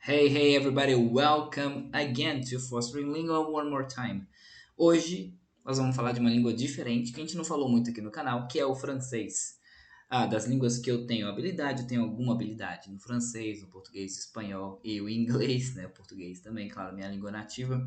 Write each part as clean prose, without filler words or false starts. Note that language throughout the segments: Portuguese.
Hey everybody, welcome again to Fostering Lingua one more time. Hoje nós vamos falar de uma língua diferente que a gente não falou muito aqui no canal, que é o francês. Das línguas que eu tenho habilidade, eu tenho alguma habilidade no francês, no português, no espanhol e o inglês, né? O português também, claro, minha língua nativa.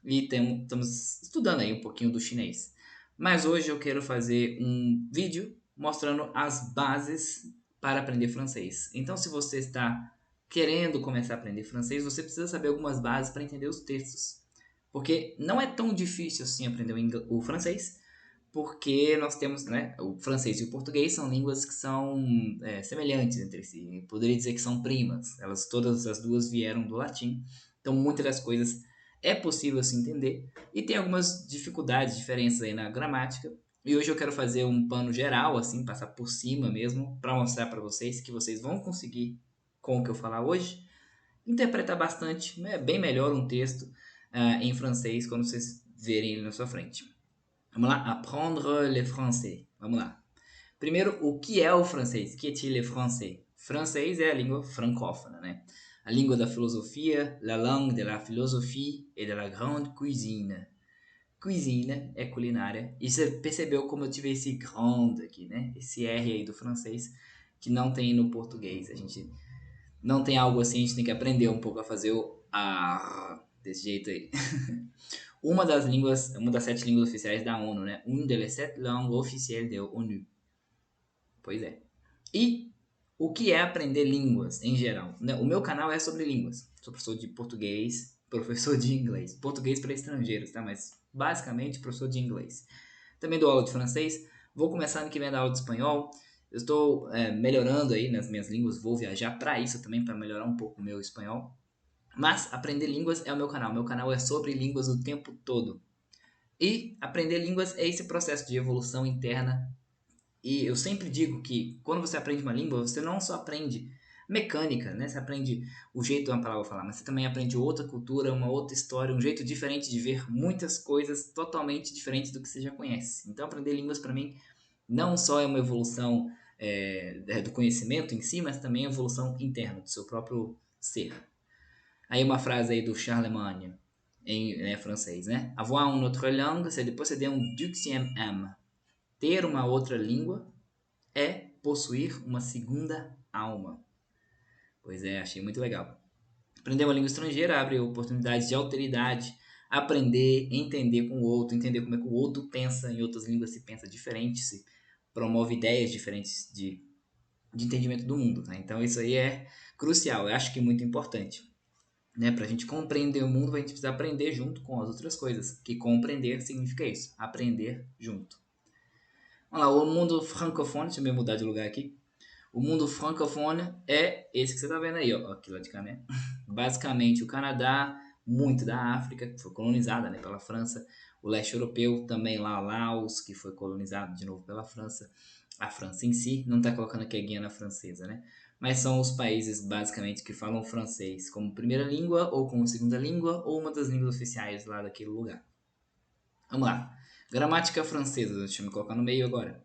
E estamos estudando aí um pouquinho do chinês. Mas hoje eu quero fazer um vídeo mostrando as bases para aprender francês. Então, se você está querendo começar a aprender francês, você precisa saber algumas bases para entender os textos. Porque não é tão difícil assim aprender o francês, porque nós temos, né, o francês e o português são línguas que são semelhantes entre si. Eu poderia dizer que são primas. Elas todas as duas vieram do latim. Então, muitas das coisas é possível se entender. E tem algumas dificuldades, diferenças aí na gramática. E hoje eu quero fazer um pano geral, assim, passar por cima mesmo, para mostrar para vocês que vocês vão conseguir, com o que eu falar hoje, interpretar bastante, né, bem melhor um texto em francês quando vocês verem ele na sua frente. Vamos lá, apprendre le français. Vamos lá. Primeiro, o que é o francês? Que est-il le français? Francês é a língua francófona, né? A língua da filosofia, la langue de la philosophie et de la grande cuisine. Cuisine é culinária. E você percebeu como eu tive esse grande aqui, né? Esse R aí do francês, que não tem no português. A gente não tem algo assim, a gente tem que aprender um pouco a fazer o a desse jeito aí. Uma das sete línguas oficiais da ONU, né? Une des sept langues officielles da ONU. Pois é. E o que é aprender línguas em geral? Né? O meu canal é sobre línguas. Sou professor de português, professor de inglês. Português para estrangeiros, tá? Mas basicamente professor de inglês. Também dou aula de francês. Vou começar ano que vem a dar aula de espanhol. Eu estou melhorando aí nas minhas línguas. Vou viajar para isso também, para melhorar um pouco o meu espanhol. Mas aprender línguas é o meu canal. Meu canal é sobre línguas o tempo todo. E aprender línguas é esse processo de evolução interna. E eu sempre digo que quando você aprende uma língua, você não só aprende mecânica, né? Você aprende o jeito de uma palavra falar, mas você também aprende outra cultura, uma outra história, um jeito diferente de ver muitas coisas totalmente diferentes do que você já conhece. Então, aprender línguas para mim não só é uma evolução do conhecimento em si, mas também é uma evolução interna do seu próprio ser. Aí uma frase aí do Charlemagne, em francês, né? Avoir une autre langue, c'est de posséder un deuxième âme. Ter uma outra língua é possuir uma segunda alma. Pois é, achei muito legal. Aprender uma língua estrangeira abre oportunidades de alteridade, aprender, entender com o outro, entender como é que o outro pensa, em outras línguas se pensa diferente, se promove ideias diferentes de entendimento do mundo. Né? Então isso aí é crucial, eu acho que é muito importante. Né? Para a gente compreender o mundo, a gente precisa aprender junto com as outras coisas. Que compreender significa isso, aprender junto. Vamos lá, o mundo francofone, deixa eu mudar de lugar aqui. O mundo francofone é esse que você está vendo aí, ó, aqui lá de cá, né? Basicamente o Canadá, muito da África, que foi colonizada, né, pela França, o leste europeu, também lá Laos, que foi colonizado de novo pela França, a França em si, não está colocando aqui a Guiana Francesa, né? Mas são os países basicamente que falam francês como primeira língua, ou como segunda língua, ou uma das línguas oficiais lá daquele lugar. Vamos lá. Gramática francesa, deixa eu me colocar no meio agora.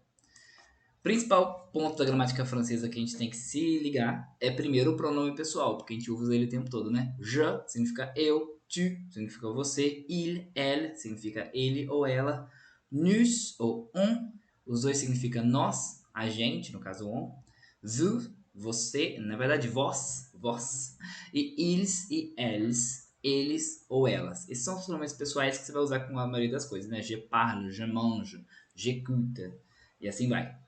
Principal ponto da gramática francesa que a gente tem que se ligar é primeiro o pronome pessoal, porque a gente usa ele o tempo todo, né? Je significa eu, tu significa você, il, elle significa ele ou ela, nous ou on, os dois significam nós, a gente, no caso on, vous, você, na verdade vós, e ils e elles, eles ou elas. Esses são os pronomes pessoais que você vai usar com a maioria das coisas, né? Je parle, je mange, j'écoute, e assim vai.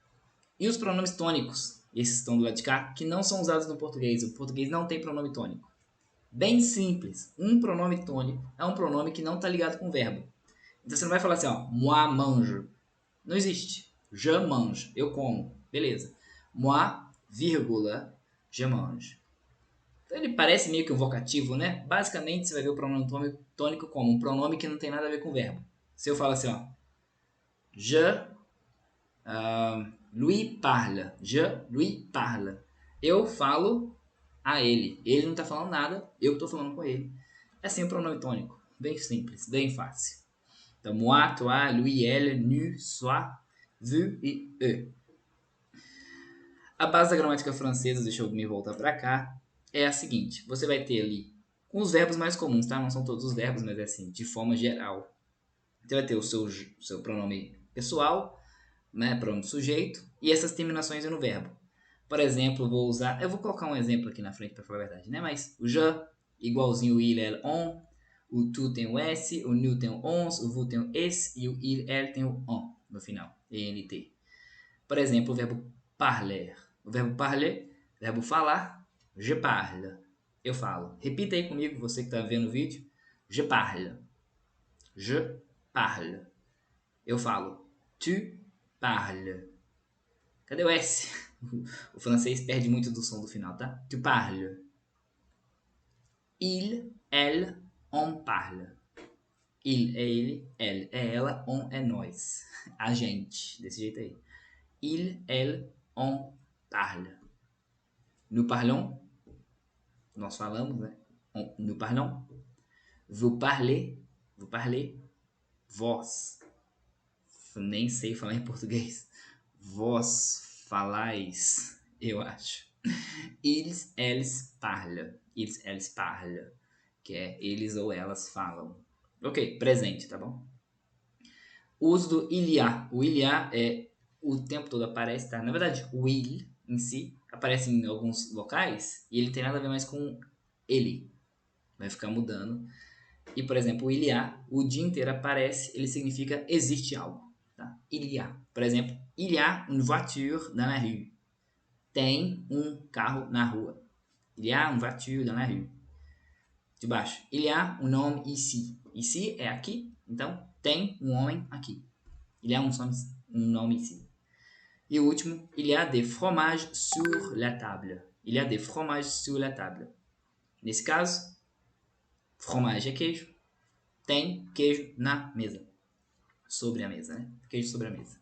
E os pronomes tônicos, esses estão do lado de cá, que não são usados no português. O português não tem pronome tônico. Bem simples. Um pronome tônico é um pronome que não está ligado com o verbo. Então você não vai falar assim, ó, moi mange. Não existe. Je mange. Eu como. Beleza. Moi, vírgula, je mange. Então ele parece meio que um vocativo, né? Basicamente você vai ver o pronome tônico como um pronome que não tem nada a ver com o verbo. Se eu falo assim, ó, je lui parle. Je lui parle. Eu falo a ele. Ele não está falando nada, eu estou falando com ele. É assim o pronome tônico. Bem simples, bem fácil. Então, moi, toi, lui, elle, nous, soi, vous e eux. A base da gramática francesa, deixa eu me voltar para cá. é a seguinte. Você vai ter ali, com os verbos mais comuns, tá? Não são todos os verbos, mas é assim, de forma geral. Você vai ter o seu pronome pessoal, né? Pronome sujeito, e essas terminações no verbo. Por exemplo, eu vou colocar um exemplo aqui na frente para falar a verdade, né? Mas o je, igualzinho o il, elle, on, o tu tem o s, o nous tem o ons, o vous tem o es e o il, elle tem o on no final, ent. Por exemplo, o verbo parler. O verbo parler, verbo falar, je parle. Eu falo. Repita aí comigo, você que está vendo o vídeo. Je parle. Je parle. Eu falo. Tu parles. Cadê o S? O francês perde muito do som do final, tá? Tu parles. Il, elle, on parle. Il é ele, elle é ela, on é nós. A gente. Desse jeito aí. Il, elle, on parle. Nous parlons. Nós falamos, né? Nous parlons. Vous parlez. Vous parlez. Vós. Nem sei falar em português. Vós falais, eu acho. Ils, elles parlent. Ils, elles parlent. Que é eles ou elas falam. Ok, presente, tá bom? O uso do il y a. O il y a é o tempo todo aparece, tá? Na verdade, o il em si aparece em alguns locais e ele tem nada a ver mais com ele. Vai ficar mudando. E, por exemplo, o il y a, o dia inteiro aparece, ele significa existe algo. Tá? Il y a. Por exemplo, il y a une voiture dans la rue. Tem um carro na rua. Il y a une voiture dans la rue. De baixo. Il y a un homme ici. Ici é aqui, então tem um homem aqui. Il y a un homme ici. E o último, il y a des fromages sur la table. Il y a des fromages sur la table. Nesse caso, fromage é queijo. Tem queijo na mesa. Sobre a mesa, né? Queijo sobre a mesa.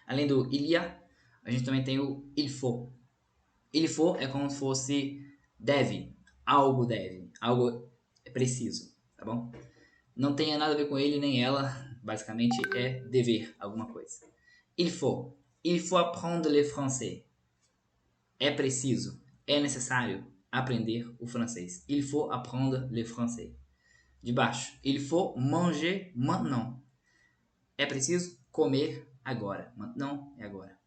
Além do il y a, a gente também tem o il faut. Il faut é como se fosse deve. Algo deve. Algo é preciso, tá bom? Não tem nada a ver com ele nem ela. Basicamente é dever alguma coisa. Il faut. Il faut apprendre le français. É preciso. É necessário aprender o francês. Il faut apprendre le français. De baixo. Il faut manger maintenant. É preciso comer agora. Maintenant é agora.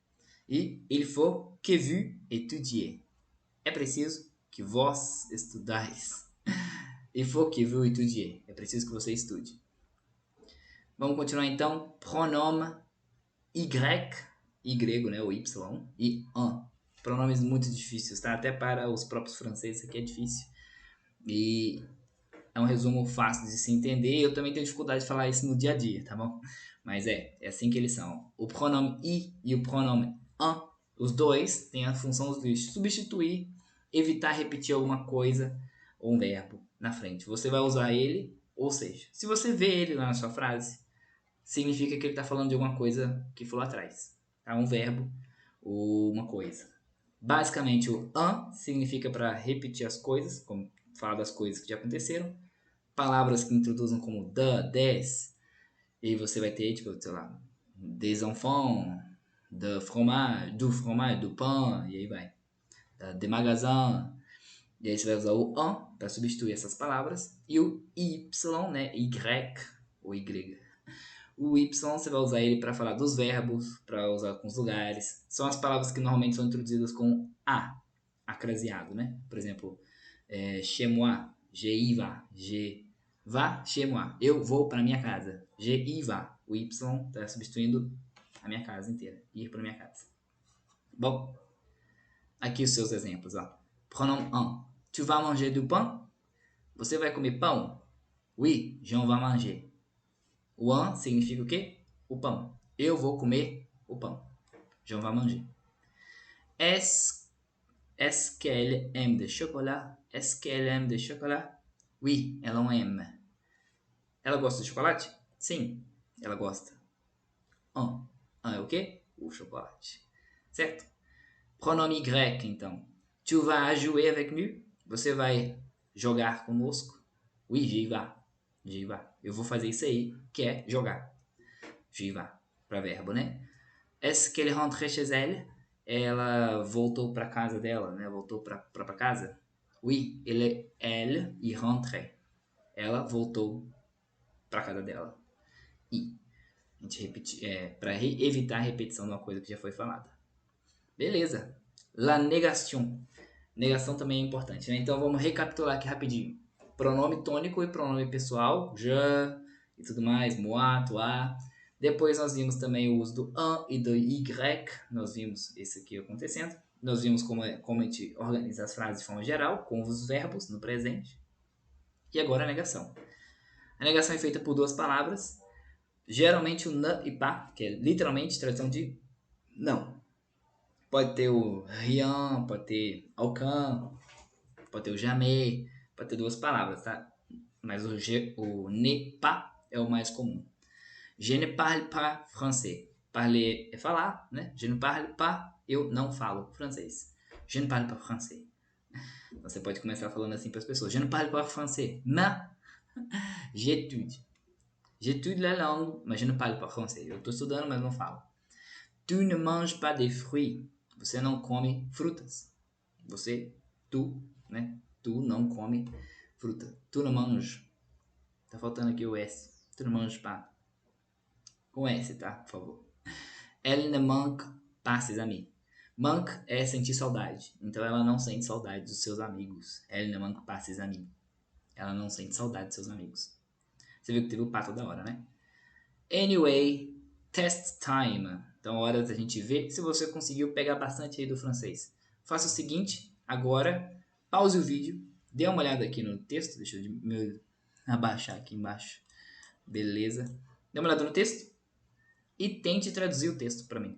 E il faut que vous étudiez. É preciso que vós estudais. Il faut que vous étudiez. É preciso que você estude. Vamos continuar então. Pronome y, grego, né, o y, e un. Pronomes muito difíceis, tá? Até para os próprios franceses isso aqui é difícil. E é um resumo fácil de se entender. Eu também tenho dificuldade de falar isso no dia a dia, tá bom? Mas é assim que eles são. O pronome i e o pronome un, os dois têm a função de substituir, evitar repetir alguma coisa ou um verbo na frente. Você vai usar ele, ou seja, se você vê ele lá na sua frase, significa que ele está falando de alguma coisa que foi lá atrás. Tá? Um verbo ou uma coisa. Basicamente, o un significa para repetir as coisas, como falar das coisas que já aconteceram. Palavras que introduzam como des. E você vai ter, tipo, sei lá, des enfants, du fromage, du pain, e aí vai. De magasin. E aí você vai usar o un para substituir essas palavras. E o y, né, y, ou y. O y você vai usar ele para falar dos verbos, para usar com os lugares. São as palavras que normalmente são introduzidas com a, acraseado, né? Por exemplo, chez moi, je y va, je va chez moi. Eu vou para minha casa. Je y va. O y está substituindo a minha casa inteira. Ir para minha casa. Bom, aqui os seus exemplos, ó. Pronome 1. Tu vas manger du pain? Você vai comer pão? Oui, j'en vais manger. O un significa o quê? O pão. Eu vou comer o pão. J'en vais manger. Est-ce qu'elle aime de chocolat? Est-ce qu'elle aime de chocolat? Oui, ela en aime. Ela gosta de chocolate? Sim, ela gosta. Un é o quê? O chocolate. Certo? Pronome Y, então. Tu vas jouer avec nous? Você vai jogar conosco? Oui, j'y vais. J'y vais. Eu vou fazer isso aí, que é jogar. J'y vais. Para verbo, né? Est-ce qu'elle rentre chez elle? ela voltou para casa dela, né? Voltou para casa. Oui, elle y rentrait. Ela voltou para casa dela. E a gente repete, para evitar a repetição de uma coisa que já foi falada. Beleza. La négation. Negação também é importante, né? Então vamos recapitular aqui rapidinho. Pronome tônico e pronome pessoal, je e tudo mais, moi, toi. Depois nós vimos também o uso do un e do y. Nós vimos isso aqui acontecendo. Nós vimos como a gente organiza as frases de forma geral, com os verbos no presente. E agora a negação. A negação é feita por duas palavras. Geralmente o ne e pas, que é literalmente tradução de não. Pode ter o rien, pode ter aucun, pode ter o jamais, pode ter duas palavras, tá? Mas o ne pas é o mais comum. Je ne parle pas français. Parler é falar, né? Je ne parle pas, eu não falo francês. Je ne parle pas français. Você pode começar falando assim para as pessoas. Je ne parle pas français, mais j'étudie. J'étudie la langue, mas je ne parle pas français. Eu estou estudando, mas não falo. Tu ne manges pas des fruits. Você não come frutas. Tu, né? Tu não come fruta. Tu não manges. Tá faltando aqui o S. Tu ne manges pas. Com S, tá? Por favor. Elle ne manque pas ses amis. Manque é sentir saudade. Então ela não sente saudade dos seus amigos. Elle ne manque pas ses amis. Ela não sente saudade dos seus amigos. Você viu que teve o pá toda hora, né? Anyway, test time. Então, hora da gente ver se você conseguiu pegar bastante aí do francês. Faça o seguinte, agora, pause o vídeo, dê uma olhada aqui no texto, deixa eu abaixar aqui embaixo. Beleza. Dê uma olhada no texto e tente traduzir o texto para mim.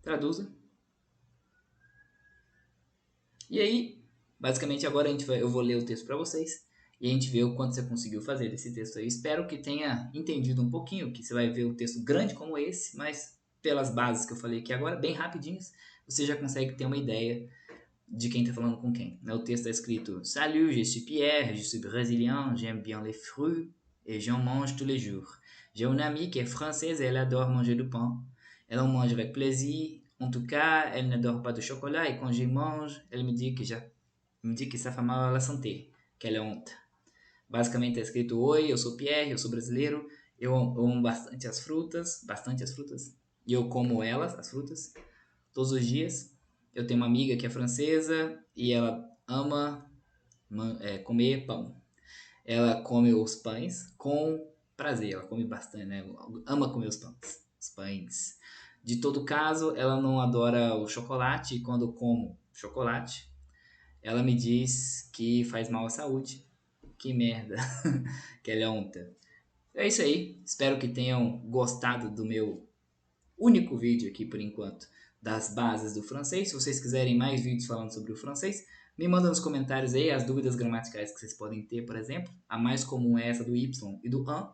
Traduza. E aí, basicamente agora eu vou ler o texto para vocês e a gente vê o quanto você conseguiu fazer desse texto aí. Espero que tenha entendido um pouquinho, que você vai ver um texto grande como esse, mas pelas bases que eu falei aqui agora, bem rapidinhos, você já consegue ter uma ideia de quem está falando com quem. O texto está escrito: Salut, je suis Pierre, je suis brésilien, j'aime bien les fruits et j'en mange tous les jours. J'ai une amie qui est française et elle adore manger du pain. Elle en mange avec plaisir. En tout cas, elle n'adore pas de chocolat et quand j'y mange, elle me dit que ça fait mal à la santé. Quelle honte. Basicamente está escrito: Oi, eu sou Pierre, eu sou brasileiro, eu amo bastante as frutas, e eu como elas, as frutas, todos os dias. Eu tenho uma amiga que é francesa e ela ama comer pão. Ela come os pães com prazer, ela come bastante, né? Ama comer os pães. De todo caso, ela não adora o chocolate e quando eu como chocolate, ela me diz que faz mal à saúde. Que merda, que ela é onta. É isso aí, espero que tenham gostado do meu único vídeo aqui por enquanto das bases do francês. Se vocês quiserem mais vídeos falando sobre o francês, me mandem nos comentários aí as dúvidas gramaticais que vocês podem ter, por exemplo. A mais comum é essa do y e do an.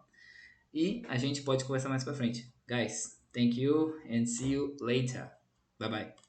E a gente pode conversar mais pra frente. Guys, thank you and see you later. Bye bye.